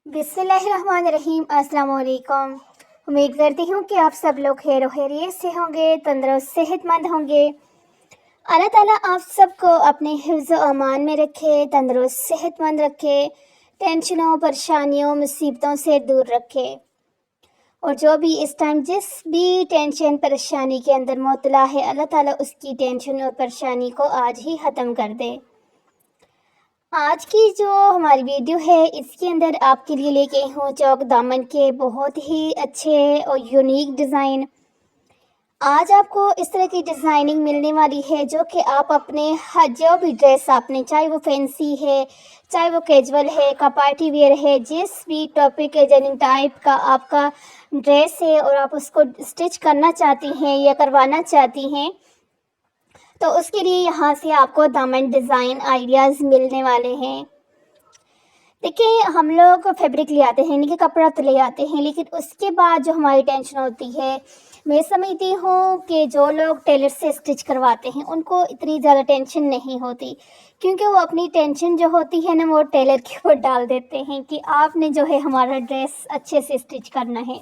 बिस्मिल्लाहिर्रहमानिर्रहीम। अस्सलाम वालेकुम। उम्मीद करती हूँ कि आप सब लोग खैर व खैरियत से होंगे, तंदुरुस्त सेहतमंद होंगे। अल्लाह ताला आप सबको अपने हिफ्ज़ व अमान में रखे, तंदुरुस्त सेहतमंद रखे, टेंशनों परेशानियों मुसीबतों से दूर रखे। और जो भी इस टाइम जिस भी टेंशन परेशानी के अंदर मुब्तला है, अल्लाह ताला उसकी टेंशन और परेशानी को आज ही ख़त्म कर दे। आज की जो हमारी वीडियो है इसके अंदर आपके लिए लेके आई हूँ चौक दामन के बहुत ही अच्छे और यूनिक डिज़ाइन। आज आपको इस तरह की डिज़ाइनिंग मिलने वाली है जो कि आप अपने हर जो भी ड्रेस आपने, चाहे वो फैंसी है, चाहे वो कैजुअल है, का पार्टी वेयर है, जिस भी टॉपिक है जनिंग टाइप का आपका ड्रेस है और आप उसको स्टिच करना चाहती हैं या करवाना चाहती हैं, तो उसके लिए यहाँ से आपको दामन डिज़ाइन आइडियाज़ मिलने वाले हैं। देखिए, हम लोग फैब्रिक ले आते हैं, यानी कि कपड़ा तो ले आते हैं, लेकिन उसके बाद जो हमारी टेंशन होती है, मैं समझती हूँ कि जो लोग टेलर से स्टिच करवाते हैं उनको इतनी ज़्यादा टेंशन नहीं होती, क्योंकि वो अपनी टेंशन जो होती है ना वो टेलर के ऊपर डाल देते हैं कि आपने जो है हमारा ड्रेस अच्छे से स्टिच करना है।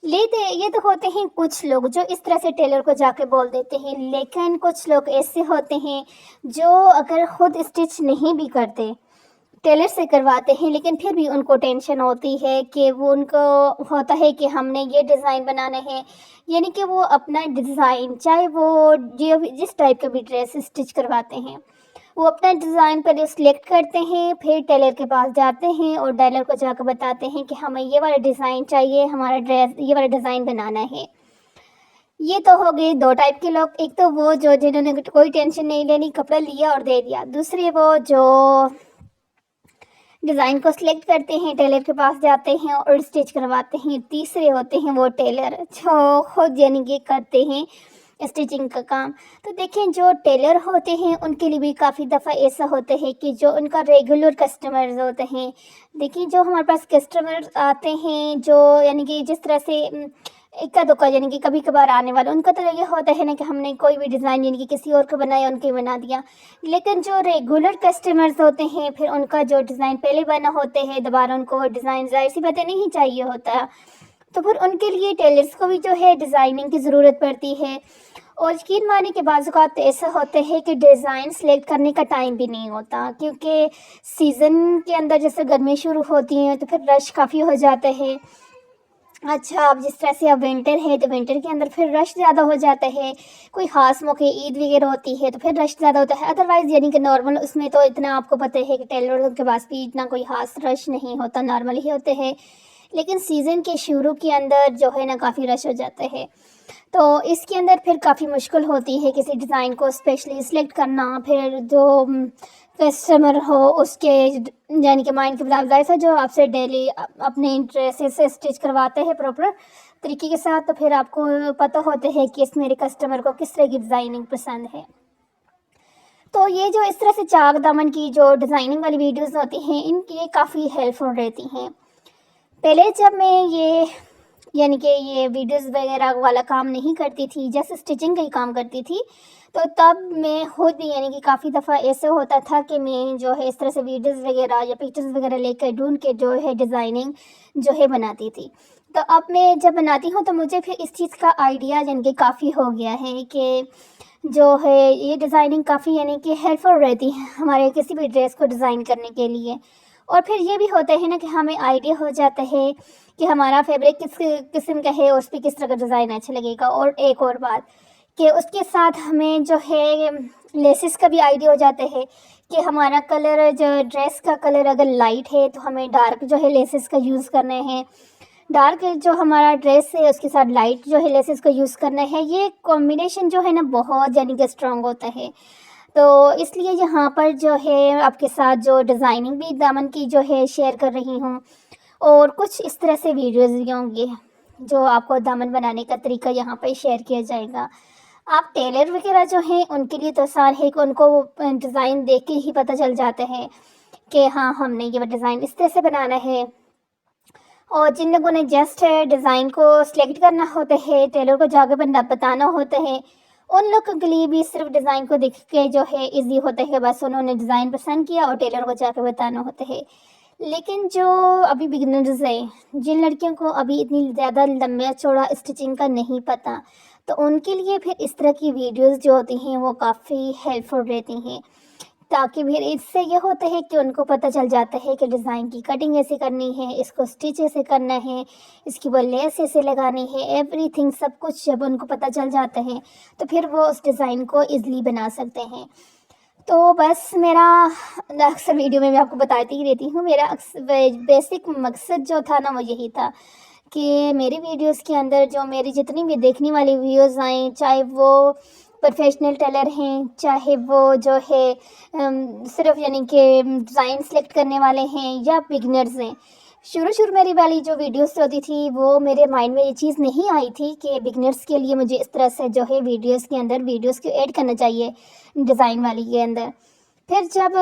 लेते ये तो होते हैं कुछ लोग जो इस तरह से टेलर को जाके बोल देते हैं, लेकिन कुछ लोग ऐसे होते हैं जो अगर ख़ुद स्टिच नहीं भी करते, टेलर से करवाते हैं, लेकिन फिर भी उनको टेंशन होती है कि वो उनको होता है कि हमने ये डिज़ाइन बनाना है, यानी कि वो अपना डिज़ाइन, चाहे वो जो जिस टाइप का भी ड्रेस स्टिच करवाते हैं, वो अपना डिज़ाइन पहले सिलेक्ट करते हैं, फिर टेलर के पास जाते हैं और टेलर को जाकर बताते हैं कि हमें ये वाला डिज़ाइन चाहिए, हमारा ड्रेस ये वाला डिज़ाइन बनाना है। ये तो हो गए दो टाइप के लोग। एक तो वो जो जिन्होंने कोई टेंशन नहीं लेनी, कपड़ा लिया और दे दिया। दूसरे वो जो डिज़ाइन को सिलेक्ट करते हैं, टेलर के पास जाते हैं और स्टिच करवाते हैं। तीसरे होते हैं वो टेलर जो खुद यानी कि करते हैं स्टिचिंग का काम। तो देखें, जो टेलर होते हैं उनके लिए भी काफ़ी दफ़ा ऐसा होता है कि जो उनका रेगुलर कस्टमर्स होते हैं, देखिए जो हमारे पास कस्टमर्स आते हैं जो यानी कि जिस तरह से इक्का दुक्का यानी कि कभी कभार आने वाला, उनका तो ये होता है ना कि हमने कोई भी डिज़ाइन यानी कि किसी और को बनाया उनके बना दिया। लेकिन जो रेगुलर कस्टमर्स होते हैं, फिर उनका जो डिज़ाइन पहले बना होते हैं, दोबारा उनको वो डिज़ाइन ज़ाहिर सी बातें नहीं चाहिए होता, तो फिर उनके लिए टेलर्स को भी जो है डिज़ाइनिंग की ज़रूरत पड़ती है। और यकीन मानिए कि बाज़ औक़ात ऐसा होता है कि डिज़ाइन सेलेक्ट करने का टाइम भी नहीं होता, क्योंकि सीज़न के अंदर जैसे गर्मी शुरू होती हैं तो फिर रश काफ़ी हो जाता है। अच्छा, अब जिस तरह से अब विंटर है तो विंटर के अंदर फिर रश ज़्यादा हो जाता है। कोई ख़ास मौके ईद वगैरह होती है तो फिर रश ज़्यादा होता है। अदरवाइज़ यानी कि नॉर्मल उसमें तो इतना आपको पता है कि टेलरों के पास भी इतना कोई ख़ास रश नहीं होता, नॉर्मल ही होते हैं। लेकिन सीज़न के शुरू के अंदर जो है ना काफ़ी रश हो जाता है, तो इसके अंदर फिर काफ़ी मुश्किल होती है किसी डिज़ाइन को स्पेशली सिलेक्ट करना। फिर जो कस्टमर हो उसके यानी कि माइंड के मुताबिक ऐसा जो आपसे डेली अपने ड्रेसेस से स्टिच करवाते हैं प्रॉपर तरीके के साथ, तो फिर आपको पता होता है कि इस मेरे कस्टमर को किस तरह की डिज़ाइनिंग पसंद है। तो ये जो इस तरह से चाक दामन की जो डिज़ाइनिंग वाली वीडियोस होती हैं, इनकी काफ़ी हेल्पफुल रहती हैं। पहले जब मैं ये यानी कि ये वीडियोस वगैरह वाला काम नहीं करती थी, जस्ट स्टिचिंग का ही काम करती थी, तो तब मैं खुद भी यानी कि काफ़ी दफ़ा ऐसे होता था कि मैं जो है इस तरह से वीडियोस वगैरह या पिक्चर्स वगैरह लेकर ढूंढ के जो है डिज़ाइनिंग जो है बनाती थी। तो अब मैं जब बनाती हूँ तो मुझे फिर इस चीज़ का आइडिया यानी कि काफ़ी हो गया है कि जो है ये डिज़ाइनिंग काफ़ी यानी कि हेल्पफुल रहती है हमारे किसी भी ड्रेस को डिज़ाइन करने के लिए। और फिर ये भी होता है ना कि हमें आइडिया हो जाता है कि हमारा फैब्रिक किस किस्म का है, उस पर किस तरह का डिज़ाइन अच्छा लगेगा। और एक और बात कि उसके साथ हमें जो है लेसेस का भी आइडिया हो जाता है कि हमारा कलर, जो ड्रेस का कलर अगर लाइट है तो हमें डार्क जो है लेसेस का यूज़ करना है, डार्क जो हमारा ड्रेस है उसके साथ लाइट जो है लेसेस का यूज़ करना है। ये कॉम्बिनेशन जो है ना बहुत यानी कि स्ट्रॉन्ग होता है। तो इसलिए यहाँ पर जो है आपके साथ जो डिज़ाइनिंग भी दामन की जो है शेयर कर रही हूँ, और कुछ इस तरह से वीडियोज़ भी होंगे जो आपको दामन बनाने का तरीका यहाँ पर शेयर किया जाएगा। आप टेलर वगैरह जो हैं उनके लिए तो आसान है कि उनको डिज़ाइन देख के ही पता चल जाता है कि हाँ हमने ये डिज़ाइन इस तरह से बनाना है। और जिन लोगों ने जस्ट डिज़ाइन को सिलेक्ट करना होता है, टेलर को जाकर बताना होता है, उन लोगों के लिए भी सिर्फ डिज़ाइन को देख के जो है इजी होता है, बस उन्होंने डिज़ाइन पसंद किया और टेलर को जाकर बताना होता है। لیکن جو ابھی بگنرز ہیں، جن لڑکیوں کو ابھی اتنی زیادہ لمبا چوڑا اسٹچنگ کا نہیں پتہ، تو ان کے لیے پھر اس طرح کی ویڈیوز جو ہوتی ہیں وہ کافی ہیلپ فل رہتی ہیں، تاکہ پھر اس سے یہ ہوتا ہے کہ ان کو پتہ چل جاتا ہے کہ ڈیزائن کی کٹنگ ایسے کرنی ہے، اس کو اسٹچ ایسے کرنا ہے، اس کی وہ لیس ایسے لگانی ہے، ایوری تھنگ سب کچھ جب ان کو پتہ چل جاتا ہے تو پھر وہ اس ڈیزائن کو ایزلی بنا سکتے ہیں۔ تو بس میرا اکثر ویڈیو میں آپ کو بتاتی ہی رہتی ہوں، میرا بیسک مقصد جو تھا نا وہ یہی تھا کہ میری ویڈیوز کے اندر جو میری جتنی بھی دیکھنے والی ویڈیوز آئیں، چاہے وہ پروفیشنل ٹیلر ہیں، چاہے وہ جو ہے صرف یعنی کہ ڈیزائن سلیکٹ کرنے والے ہیں یا بگنرز ہیں، شروع میری والی جو ویڈیوز ہوتی تھی وہ میرے مائنڈ میں یہ چیز نہیں آئی تھی کہ بگنرز کے لیے مجھے اس طرح سے جو ہے ویڈیوز کے اندر ویڈیوز کو ایڈ کرنا چاہیے ڈیزائن والی کے اندر۔ پھر جب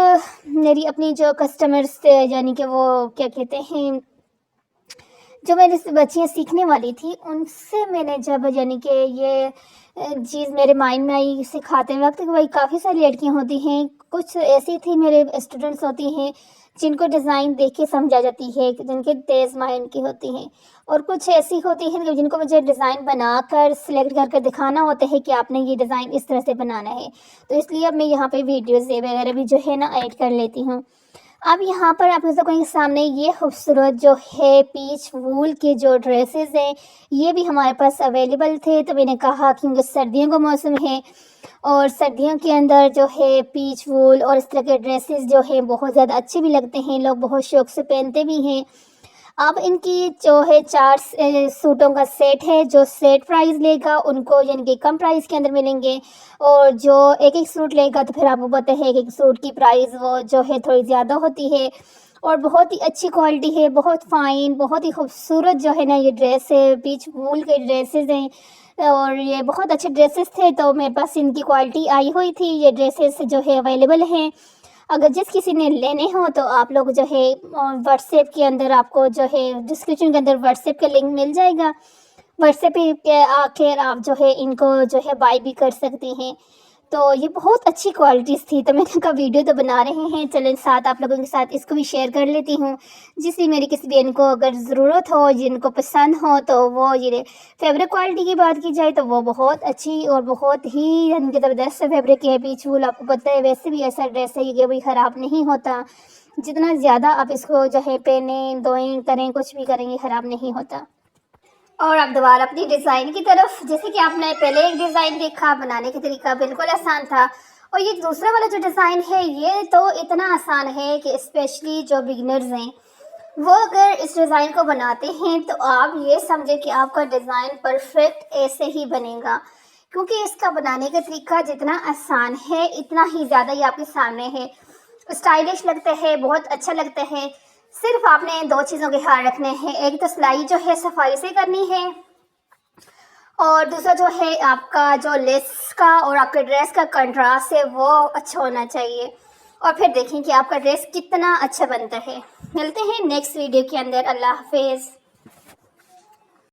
میری اپنی جو کسٹمرز تھے، یعنی کہ وہ کیا کہتے ہیں، جو میری بچیاں سیکھنے والی تھی، ان سے میں نے جب یعنی کہ یہ چیز میرے مائنڈ میں آئی سکھاتے وقت کہ بھائی کافی ساری لڑکیاں ہوتی ہیں، کچھ ایسی تھی میرے اسٹوڈنٹس ہوتی ہیں جن کو ڈیزائن دیکھ کے سمجھ آ جاتی ہے، جن کے تیز مائنڈ کی ہوتی ہیں، اور کچھ ایسی ہوتی ہیں جن کو مجھے ڈیزائن بنا کر سلیکٹ کر کے دکھانا ہوتا ہے کہ آپ نے یہ ڈیزائن اس طرح سے بنانا ہے، تو اس لیے اب میں یہاں پہ ویڈیوز وغیرہ بھی جو ہے نا ایڈ کر لیتی ہوں۔ اب یہاں پر آپ سب کے سامنے یہ خوبصورت جو ہے پیچ وول کے جو ڈریسز ہیں یہ بھی ہمارے پاس اویلیبل تھے، تو میں نے کہا کیونکہ سردیوں کا موسم ہے اور سردیوں کے اندر جو ہے پیچ وول اور اس طرح کے ڈریسز جو ہیں بہت زیادہ اچھے بھی لگتے ہیں، لوگ بہت شوق سے پہنتے بھی ہیں۔ اب ان کی جو ہے 4 سوٹوں کا سیٹ ہے، جو سیٹ پرائز لے گا ان کو یعنی کہ کم پرائز کے اندر ملیں گے، اور جو ایک سوٹ لے گا تو پھر آپ کو پتہ ہے کہ ایک سوٹ کی پرائز وہ جو ہے تھوڑی زیادہ ہوتی ہے، اور بہت ہی اچھی کوالٹی ہے، بہت فائن، بہت ہی خوبصورت جو ہے نا یہ ڈریس ہے، پیچ وول کے ڈریسز ہیں، اور یہ بہت اچھے ڈریسز تھے، تو میرے پاس ان کی کوالٹی آئی ہوئی تھی، یہ ڈریسز جو ہے اویلیبل ہیں۔ اگر جس کسی نے لینے ہوں تو آپ لوگ جو ہے واٹس ایپ کے اندر آپ کو جو ہے ڈسکرپشن کے اندر واٹس ایپ کا لنک مل جائے گا، واٹس ایپ پہ آ کے آپ جو ہے ان کو جو ہے بائی بھی کر سکتے ہیں۔ تو یہ بہت اچھی کوالٹیز تھی، تو میں نے کہا ویڈیو تو بنا رہے ہیں، چلیں ساتھ آپ لوگوں کے ساتھ اس کو بھی شیئر کر لیتی ہوں، جس بھی میری کسی بہن کو اگر ضرورت ہو، جن کو پسند ہو، تو وہ یہ فیبرک کوالٹی کی بات کی جائے تو وہ بہت اچھی اور بہت ہی یعنی کہ زبردست فیبرک ہے، پیچ وول آپ کو پتہ ہے ویسے بھی ایسا ڈریس ہے کہ وہی خراب نہیں ہوتا، جتنا زیادہ آپ اس کو جو ہے پہنیں دھوئیں کریں کچھ بھی کریں گے خراب نہیں ہوتا۔ اور اب دوبارہ اپنی ڈیزائن کی طرف، جیسے کہ آپ نے پہلے ایک ڈیزائن دیکھا، بنانے کا طریقہ بالکل آسان تھا، اور یہ دوسرا والا جو ڈیزائن ہے یہ تو اتنا آسان ہے کہ اسپیشلی جو بگنرز ہیں وہ اگر اس ڈیزائن کو بناتے ہیں تو آپ یہ سمجھیں کہ آپ کا ڈیزائن پرفیکٹ ایسے ہی بنے گا، کیونکہ اس کا بنانے کا طریقہ جتنا آسان ہے اتنا ہی زیادہ یہ آپ کے سامنے ہے، اسٹائلش لگتا ہے، بہت اچھا لگتا ہے۔ صرف آپ نے 2 چیزوں کے خیال رکھنے ہیں، ایک تو سلائی جو ہے صفائی سے کرنی ہے، اور دوسرا جو ہے آپ کا جو لیس کا اور آپ کے ڈریس کا کنٹراسٹ ہے وہ اچھا ہونا چاہیے، اور پھر دیکھیں کہ آپ کا ڈریس کتنا اچھا بنتا ہے۔ ملتے ہیں نیکسٹ ویڈیو کے اندر، اللہ حافظ۔